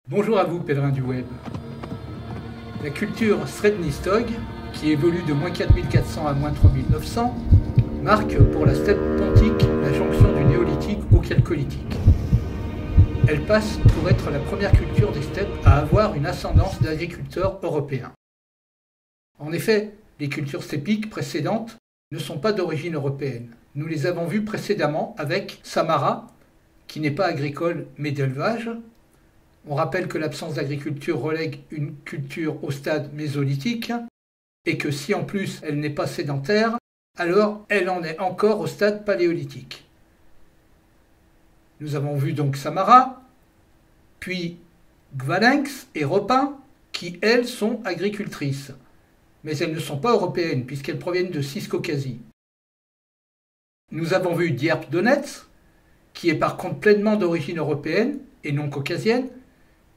Bonjour à vous, pèlerins du web. La culture Srednistog, qui évolue de moins 4400 à moins 3900, marque pour la steppe pontique la jonction du néolithique au chalcolithique. Elle passe pour être la première culture des steppes à avoir une ascendance d'agriculteurs européens. En effet, les cultures steppiques précédentes ne sont pas d'origine européenne. Nous les avons vues précédemment avec Samara, qui n'est pas agricole mais d'élevage. On rappelle que l'absence d'agriculture relègue une culture au stade mésolithique et que si en plus elle n'est pas sédentaire, alors elle en est encore au stade paléolithique. Nous avons vu donc Samara, puis Gvalinx et Ropin, qui elles sont agricultrices. Mais elles ne sont pas européennes puisqu'elles proviennent de Ciscaucasie. Nous avons vu Dierp Donetsk, qui est par contre pleinement d'origine européenne et non caucasienne,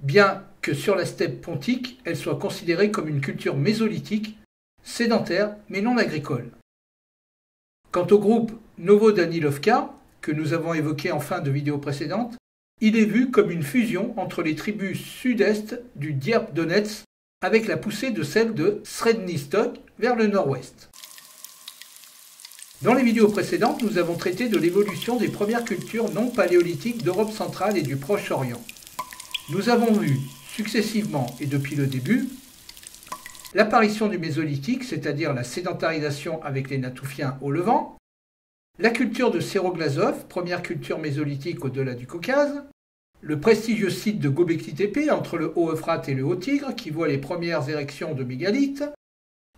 bien que sur la steppe pontique, elle soit considérée comme une culture mésolithique, sédentaire mais non agricole. Quant au groupe Novodanilovka, que nous avons évoqué en fin de vidéo précédente, il est vu comme une fusion entre les tribus sud-est du Dierp Donetsk avec la poussée de celle de Srednistog vers le nord-ouest. Dans les vidéos précédentes, nous avons traité de l'évolution des premières cultures non paléolithiques d'Europe centrale et du Proche-Orient. Nous avons vu successivement et depuis le début l'apparition du Mésolithique, c'est-à-dire la sédentarisation avec les Natoufiens au Levant, la culture de Séroglazov, première culture mésolithique au-delà du Caucase, le prestigieux site de Göbekli-Tepe entre le Haut-Euphrate et le Haut-Tigre qui voit les premières érections de mégalithes,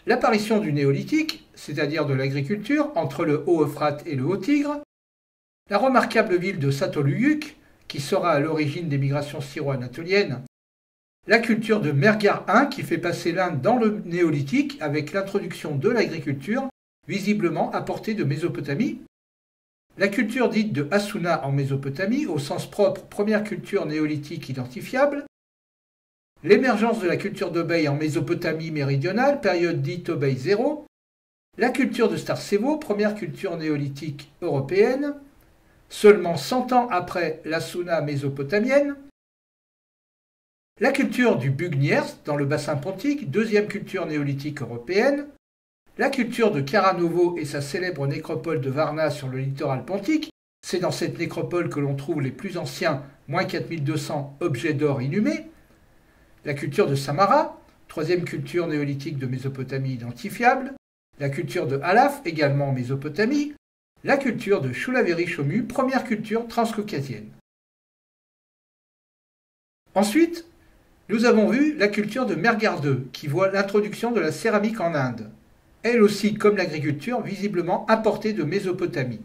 l'apparition du néolithique, c'est-à-dire de l'agriculture entre le Haut-Euphrate et le Haut-Tigre, la remarquable ville de Satoluyuk, qui sera à l'origine des migrations syro-anatoliennes, la culture de Mergar I qui fait passer l'Inde dans le néolithique avec l'introduction de l'agriculture, visiblement apportée de Mésopotamie, la culture dite de Hassuna en Mésopotamie, au sens propre première culture néolithique identifiable, l'émergence de la culture d'Obey en Mésopotamie méridionale, période dite Obey 0, la culture de Startsevo, première culture néolithique européenne, seulement 100 ans après l'Hassuna mésopotamienne, la culture du Bugniers dans le bassin pontique, deuxième culture néolithique européenne, la culture de Karanovo et sa célèbre nécropole de Varna sur le littoral pontique, c'est dans cette nécropole que l'on trouve les plus anciens, moins 4200 objets d'or inhumés, la culture de Samara, troisième culture néolithique de Mésopotamie identifiable, la culture de Halaf, également en Mésopotamie, la culture de Shulaveri-Shomu, première culture transcaucasienne. Ensuite, nous avons vu la culture de Mergar II, qui voit l'introduction de la céramique en Inde, elle aussi, comme l'agriculture, visiblement importée de Mésopotamie.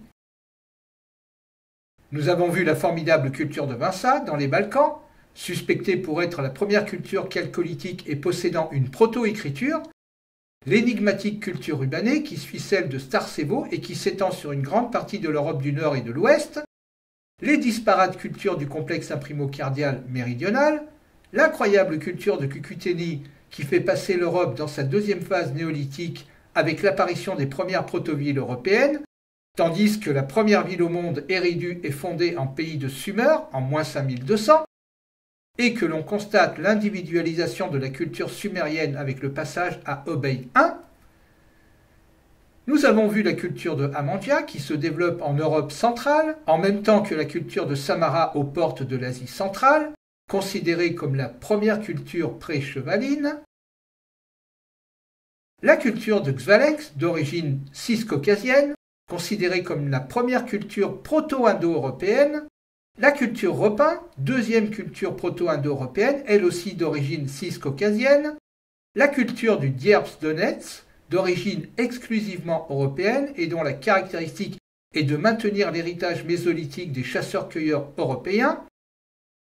Nous avons vu la formidable culture de Vinça, dans les Balkans, suspectée pour être la première culture chalcolithique et possédant une proto-écriture, l'énigmatique culture rubanée qui suit celle de Startsevo et qui s'étend sur une grande partie de l'Europe du Nord et de l'Ouest, les disparates cultures du complexe imprimo-cardial méridional, l'incroyable culture de Cucuteni qui fait passer l'Europe dans sa deuxième phase néolithique avec l'apparition des premières proto-villes européennes, tandis que la première ville au monde, Eridu, est fondée en pays de Sumer en moins 5200, et que l'on constate l'individualisation de la culture sumérienne avec le passage à Obey I, nous avons vu la culture de Amandia qui se développe en Europe centrale, en même temps que la culture de Samara aux portes de l'Asie centrale, considérée comme la première culture pré-chevaline, la culture de Gvalinx, d'origine ciscaucasienne, considérée comme la première culture proto-indo-européenne, la culture Ropin, deuxième culture proto-indo-européenne, elle aussi d'origine ciscaucasienne, la culture du Dierp Donetsk, d'origine exclusivement européenne et dont la caractéristique est de maintenir l'héritage mésolithique des chasseurs-cueilleurs européens,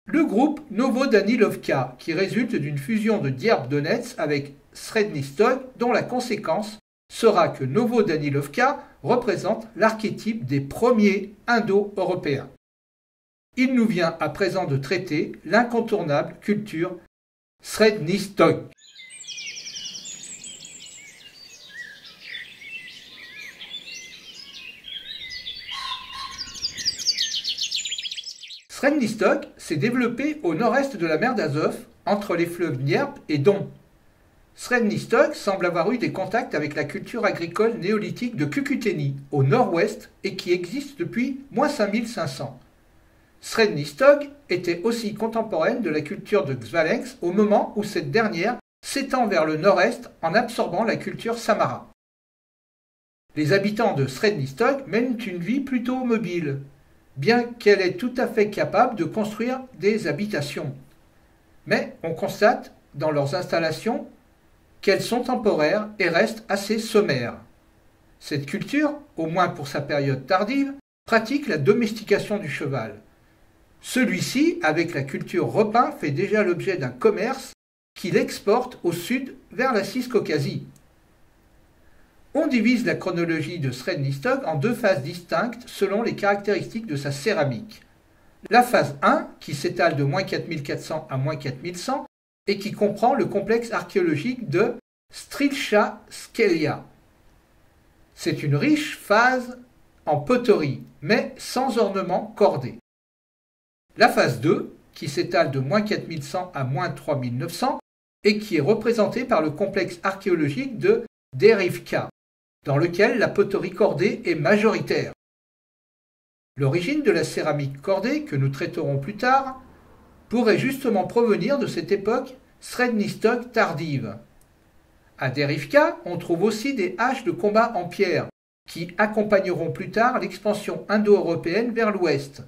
le groupe Novodanilovka, qui résulte d'une fusion de Dierp Donetsk avec Srednistog, dont la conséquence sera que Novodanilovka représente l'archétype des premiers Indo-européens. Il nous vient à présent de traiter l'incontournable culture Srednistog. Srednistok s'est développé au nord-est de la mer d'Azov, entre les fleuves Dniepr et Don. Srednistok semble avoir eu des contacts avec la culture agricole néolithique de Kukuteni, au nord-ouest, et qui existe depuis moins 5500. Srednistok était aussi contemporaine de la culture de Svalensk au moment où cette dernière s'étend vers le nord-est en absorbant la culture Samara. Les habitants de Srednistok mènent une vie plutôt mobile, bien qu'elle est tout à fait capable de construire des habitations. Mais on constate dans leurs installations qu'elles sont temporaires et restent assez sommaires. Cette culture, au moins pour sa période tardive, pratique la domestication du cheval. Celui-ci, avec la culture repain, fait déjà l'objet d'un commerce qu'il exporte au sud vers la Ciscaucasie. On divise la chronologie de Srednistok en deux phases distinctes selon les caractéristiques de sa céramique. La phase 1, qui s'étale de moins 4400 à moins 4100, et qui comprend le complexe archéologique de Strilcha Skelia. C'est une riche phase en poterie, mais sans ornement cordé. La phase 2, qui s'étale de moins 4100 à moins 3900, et qui est représentée par le complexe archéologique de Derivka, dans lequel la poterie cordée est majoritaire. L'origine de la céramique cordée, que nous traiterons plus tard, pourrait justement provenir de cette époque Srednistok tardive. À Derivka, on trouve aussi des haches de combat en pierre, qui accompagneront plus tard l'expansion indo-européenne vers l'ouest.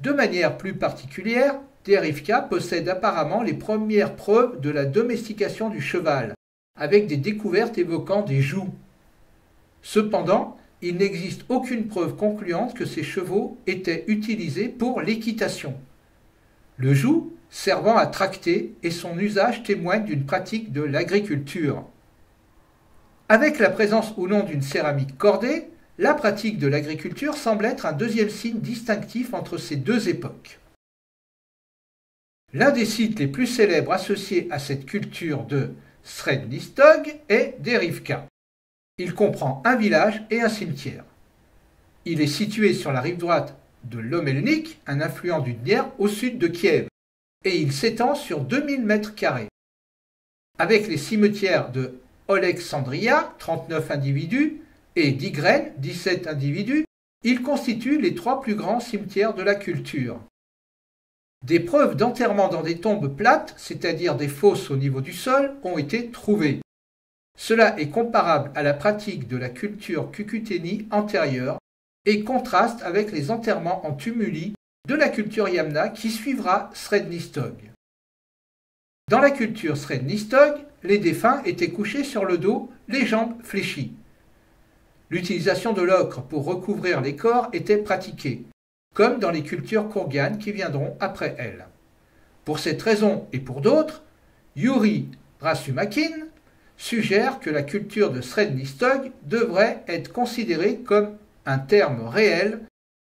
De manière plus particulière, Derivka possède apparemment les premières preuves de la domestication du cheval, avec des découvertes évoquant des jougs. Cependant, il n'existe aucune preuve concluante que ces chevaux étaient utilisés pour l'équitation. Le joug servant à tracter et son usage témoigne d'une pratique de l'agriculture. Avec la présence ou non d'une céramique cordée, la pratique de l'agriculture semble être un deuxième signe distinctif entre ces deux époques. L'un des sites les plus célèbres associés à cette culture de Srednistok est Derivka. Il comprend un village et un cimetière. Il est situé sur la rive droite de l'Omelnik, un affluent du Dniepr au sud de Kiev, et il s'étend sur 2000 m². Avec les cimetières de Oleksandria, 39 individus, et d'Ygren, 17 individus, il constitue les trois plus grands cimetières de la culture. Des preuves d'enterrement dans des tombes plates, c'est-à-dire des fosses au niveau du sol, ont été trouvées. Cela est comparable à la pratique de la culture Kukuteni antérieure et contraste avec les enterrements en tumuli de la culture Yamna qui suivra Srednistok. Dans la culture Srednistok, les défunts étaient couchés sur le dos, les jambes fléchies. L'utilisation de l'ocre pour recouvrir les corps était pratiquée, comme dans les cultures kourganes qui viendront après elle. Pour cette raison et pour d'autres, Yuri Rasumakin suggère que la culture de Srednistok devrait être considérée comme un terme réel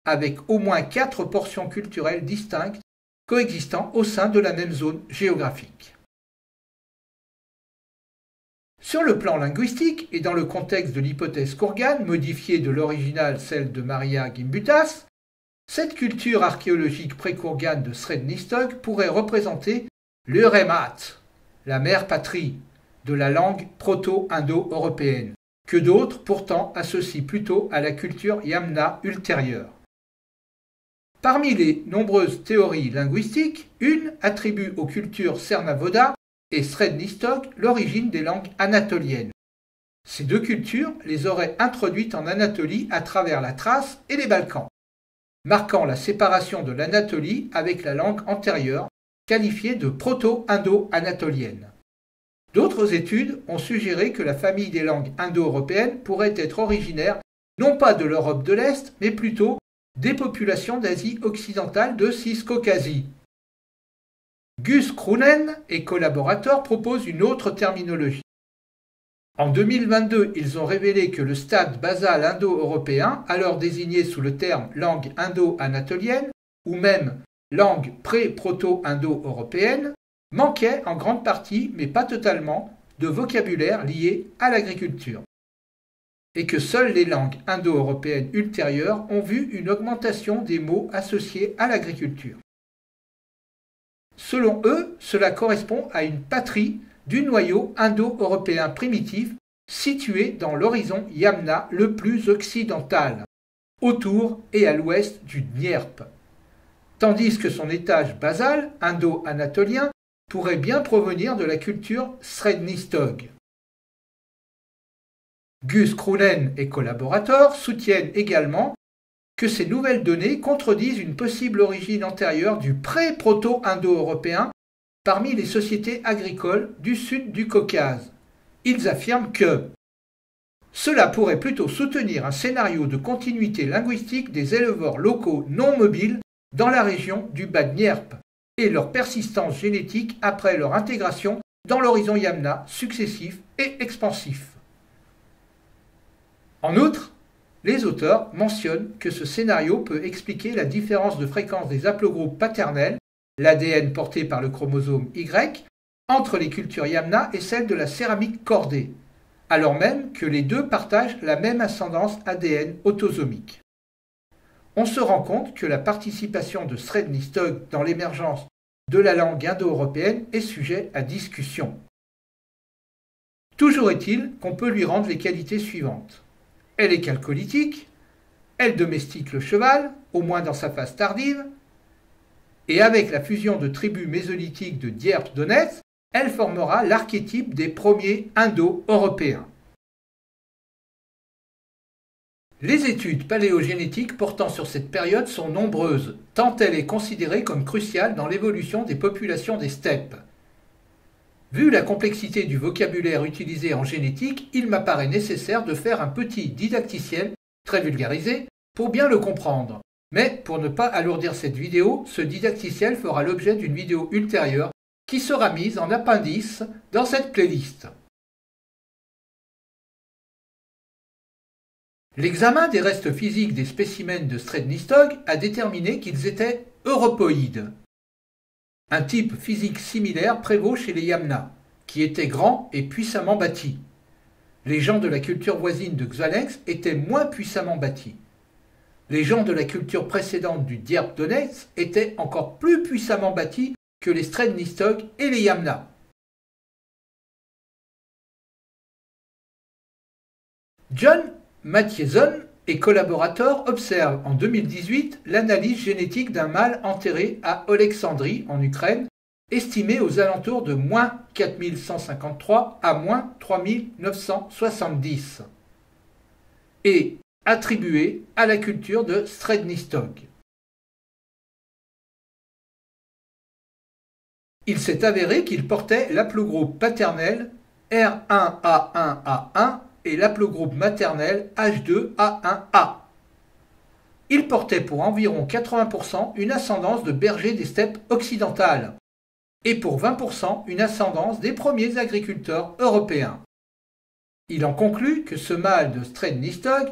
avec au moins 4 portions culturelles distinctes coexistant au sein de la même zone géographique. Sur le plan linguistique et dans le contexte de l'hypothèse kourgane, modifiée de l'original celle de Maria Gimbutas, cette culture archéologique pré-kourgane de Srednistok pourrait représenter l'Uremat, la mère patrie, de la langue proto-indo-européenne, que d'autres pourtant associent plutôt à la culture Yamna ultérieure. Parmi les nombreuses théories linguistiques, une attribue aux cultures Cernavoda et Srednistok l'origine des langues anatoliennes. Ces deux cultures les auraient introduites en Anatolie à travers la Thrace et les Balkans, marquant la séparation de l'Anatolie avec la langue antérieure, qualifiée de proto-indo-anatolienne. D'autres études ont suggéré que la famille des langues indo-européennes pourrait être originaire non pas de l'Europe de l'Est, mais plutôt des populations d'Asie occidentale de Ciscaucasie. Gus Krunen et collaborateurs proposent une autre terminologie. En 2022, ils ont révélé que le stade basal indo-européen, alors désigné sous le terme langue indo-anatolienne, ou même langue pré-proto-indo-européenne, manquait en grande partie, mais pas totalement, de vocabulaire lié à l'agriculture. et que seules les langues indo-européennes ultérieures ont vu une augmentation des mots associés à l'agriculture. Selon eux, cela correspond à une patrie du noyau indo-européen primitif situé dans l'horizon Yamna le plus occidental, autour et à l'ouest du Dniepr, tandis que son étage basal, indo-anatolien, pourrait bien provenir de la culture Srednistog. Gus Krounen et collaborateurs soutiennent également que ces nouvelles données contredisent une possible origine antérieure du pré-proto-indo-européen parmi les sociétés agricoles du sud du Caucase. Ils affirment que cela pourrait plutôt soutenir un scénario de continuité linguistique des éleveurs locaux non mobiles dans la région du Bas-Dniepr et leur persistance génétique après leur intégration dans l'horizon Yamna successif et expansif. En outre, les auteurs mentionnent que ce scénario peut expliquer la différence de fréquence des haplogroupes paternels, l'ADN porté par le chromosome Y, entre les cultures Yamna et celles de la céramique cordée, alors même que les deux partagent la même ascendance ADN autosomique. On se rend compte que la participation de Srednistog dans l'émergence de la langue indo-européenne est sujet à discussion. Toujours est-il qu'on peut lui rendre les qualités suivantes. Elle est chalcolytique, elle domestique le cheval, au moins dans sa phase tardive, et avec la fusion de tribus mésolithiques de Dieppe-Donetsk, elle formera l'archétype des premiers indo-européens. Les études paléogénétiques portant sur cette période sont nombreuses, tant elle est considérée comme cruciale dans l'évolution des populations des steppes. Vu la complexité du vocabulaire utilisé en génétique, il m'apparaît nécessaire de faire un petit didacticiel, très vulgarisé, pour bien le comprendre. Mais pour ne pas alourdir cette vidéo, ce didacticiel fera l'objet d'une vidéo ultérieure qui sera mise en appendice dans cette playlist. L'examen des restes physiques des spécimens de Srednistog a déterminé qu'ils étaient europoïdes. Un type physique similaire prévaut chez les Yamna, qui étaient grands et puissamment bâtis. Les gens de la culture voisine de Xalenx étaient moins puissamment bâtis. Les gens de la culture précédente du Dieppe-Donetsk étaient encore plus puissamment bâtis que les Srednistog et les Yamna. John Mathieson et collaborateurs observent en 2018 l'analyse génétique d'un mâle enterré à Alexandrie, en Ukraine, estimé aux alentours de - 4153 à - 3970, et attribué à la culture de Srednistog. Il s'est avéré qu'il portait l'aplogroupe paternel R1A1A1 et l'aplogroupe maternel H2A1A. Il portait pour environ 80% une ascendance de berger des steppes occidentales et pour 20% une ascendance des premiers agriculteurs européens. Il en conclut que ce mâle de Srednistog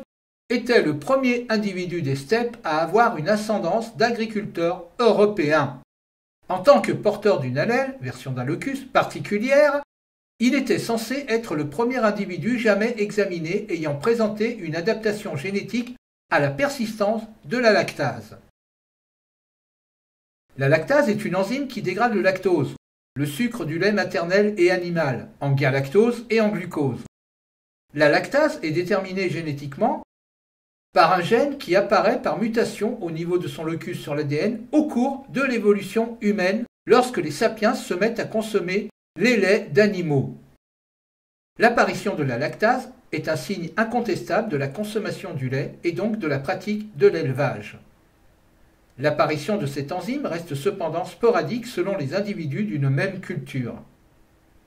était le premier individu des steppes à avoir une ascendance d'agriculteur européen. En tant que porteur d'une allèle, version d'un locus, particulière, il était censé être le premier individu jamais examiné ayant présenté une adaptation génétique à la persistance de la lactase. La lactase est une enzyme qui dégrade le lactose, le sucre du lait maternel et animal, en galactose et en glucose. La lactase est déterminée génétiquement par un gène qui apparaît par mutation au niveau de son locus sur l'ADN au cours de l'évolution humaine lorsque les sapiens se mettent à consommer les laits d'animaux. L'apparition de la lactase est un signe incontestable de la consommation du lait et donc de la pratique de l'élevage. L'apparition de cette enzyme reste cependant sporadique selon les individus d'une même culture.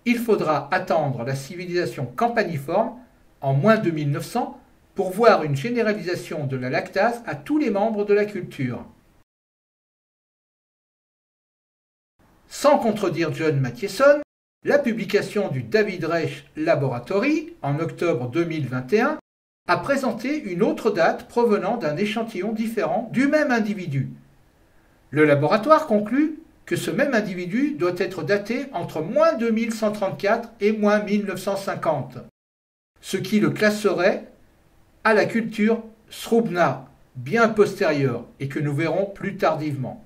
Il faudra attendre la civilisation campaniforme en -2900 pour voir une généralisation de la lactase à tous les membres de la culture. Sans contredire John Mathieson, la publication du David Reich Laboratory en octobre 2021 a présenté une autre date provenant d'un échantillon différent du même individu. Le laboratoire conclut que ce même individu doit être daté entre -2134 et -1950, ce qui le classerait à la culture Srubna, bien postérieure et que nous verrons plus tardivement.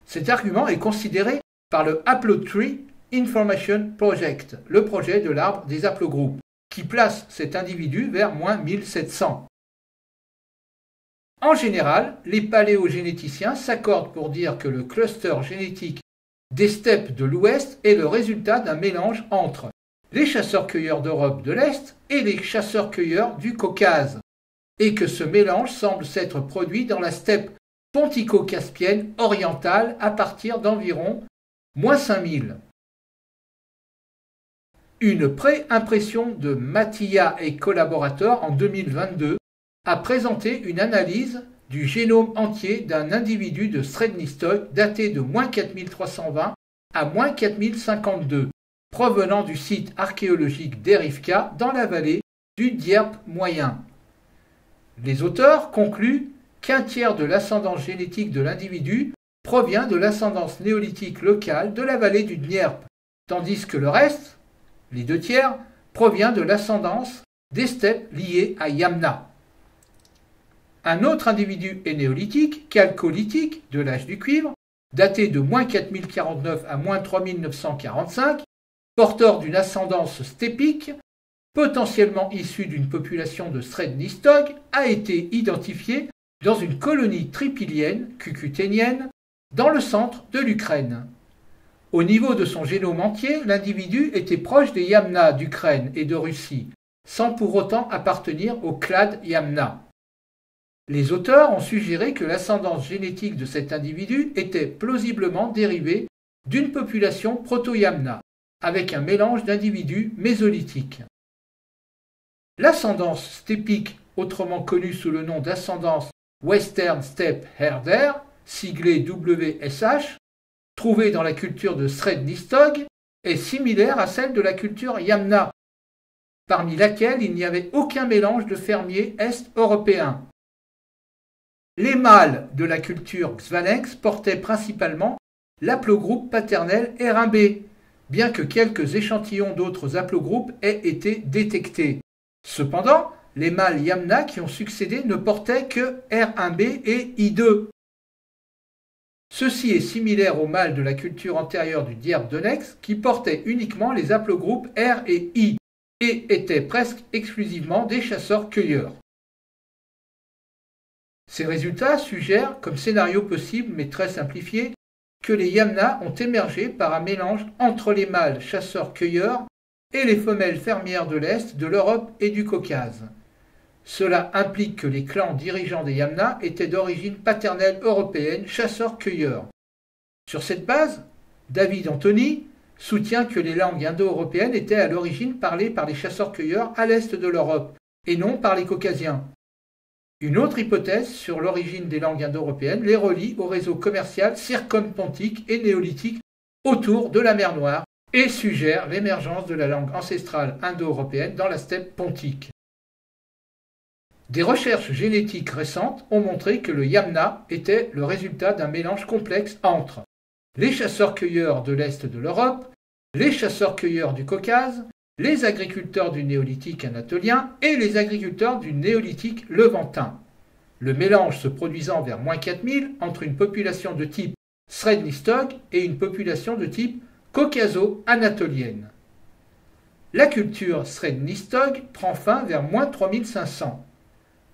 Cet argument est considéré par le Haplotree Information Project, le projet de l'arbre des haplogroupes, qui place cet individu vers moins 1700. En général, les paléogénéticiens s'accordent pour dire que le cluster génétique des steppes de l'Ouest est le résultat d'un mélange entre les chasseurs-cueilleurs d'Europe de l'Est et les chasseurs-cueilleurs du Caucase, et que ce mélange semble s'être produit dans la steppe pontico-caspienne orientale à partir d'environ moins 5000. Une pré-impression de Mattia et collaborateurs en 2022 a présenté une analyse du génome entier d'un individu de Srednistok daté de moins 4320 à moins 4052, provenant du site archéologique d'Erivka dans la vallée du Dierp moyen. Les auteurs concluent qu'un tiers de l'ascendance génétique de l'individu provient de l'ascendance néolithique locale de la vallée du Dniepr, tandis que le reste, les 2 tiers, provient de l'ascendance des steppes liées à Yamna. Un autre individu est néolithique, chalcolithique, de l'âge du cuivre, daté de moins 4049 à moins 3945, porteur d'une ascendance steppique, potentiellement issu d'une population de Srednistok, a été identifié dans une colonie tripilienne, cucuténienne, dans le centre de l'Ukraine. Au niveau de son génome entier, l'individu était proche des Yamna d'Ukraine et de Russie, sans pour autant appartenir au clade Yamna. Les auteurs ont suggéré que l'ascendance génétique de cet individu était plausiblement dérivée d'une population proto-Yamna, avec un mélange d'individus mésolithiques. L'ascendance steppique, autrement connue sous le nom d'ascendance Western Steppe Herder, siglée WSH, trouvée dans la culture de Srednistok, est similaire à celle de la culture Yamna, parmi laquelle il n'y avait aucun mélange de fermiers est-européens. Les mâles de la culture Xvalenx portaient principalement l'aplogroupe paternel R1b, bien que quelques échantillons d'autres haplogroupes aient été détectés. Cependant, les mâles Yamna qui ont succédé ne portaient que R1b et I2. Ceci est similaire aux mâles de la culture antérieure du Dierp Donetsk qui portaient uniquement les haplogroupes R et I et étaient presque exclusivement des chasseurs-cueilleurs. Ces résultats suggèrent, comme scénario possible mais très simplifié, que les Yamna ont émergé par un mélange entre les mâles chasseurs-cueilleurs et les femelles fermières de l'Est, de l'Europe et du Caucase. Cela implique que les clans dirigeants des Yamna étaient d'origine paternelle européenne, chasseurs-cueilleurs. Sur cette base, David Anthony soutient que les langues indo-européennes étaient à l'origine parlées par les chasseurs-cueilleurs à l'est de l'Europe, et non par les Caucasiens. Une autre hypothèse sur l'origine des langues indo-européennes les relie au réseau commercial circumpontique et néolithique autour de la mer Noire et suggère l'émergence de la langue ancestrale indo-européenne dans la steppe pontique. Des recherches génétiques récentes ont montré que le Yamna était le résultat d'un mélange complexe entre les chasseurs-cueilleurs de l'Est de l'Europe, les chasseurs-cueilleurs du Caucase, les agriculteurs du néolithique anatolien et les agriculteurs du néolithique levantin. Le mélange se produisant vers moins 4000 entre une population de type Srednistok et une population de type caucaso-anatolienne. La culture Srednistok prend fin vers moins 3500,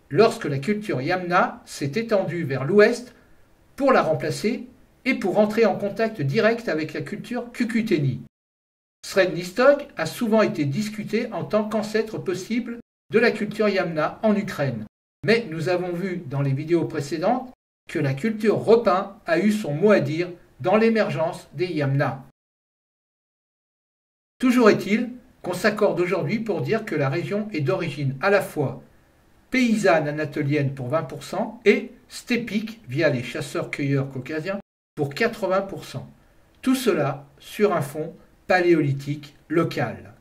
lorsque la culture Yamna s'est étendue vers l'ouest pour la remplacer et pour entrer en contact direct avec la culture Cucuteni. Srednistok a souvent été discuté en tant qu'ancêtre possible de la culture Yamna en Ukraine, mais nous avons vu dans les vidéos précédentes que la culture Repin a eu son mot à dire dans l'émergence des Yamna. Toujours est-il qu'on s'accorde aujourd'hui pour dire que la région est d'origine à la fois paysanne anatolienne pour 20% et steppique via les chasseurs-cueilleurs caucasiens pour 80%. Tout cela sur un fond paléolithique local.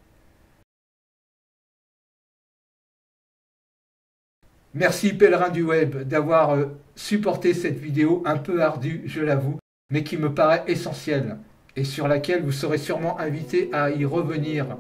Merci pèlerins du web d'avoir supporté cette vidéo un peu ardue, je l'avoue, mais qui me paraît essentielle et sur laquelle vous serez sûrement invité à y revenir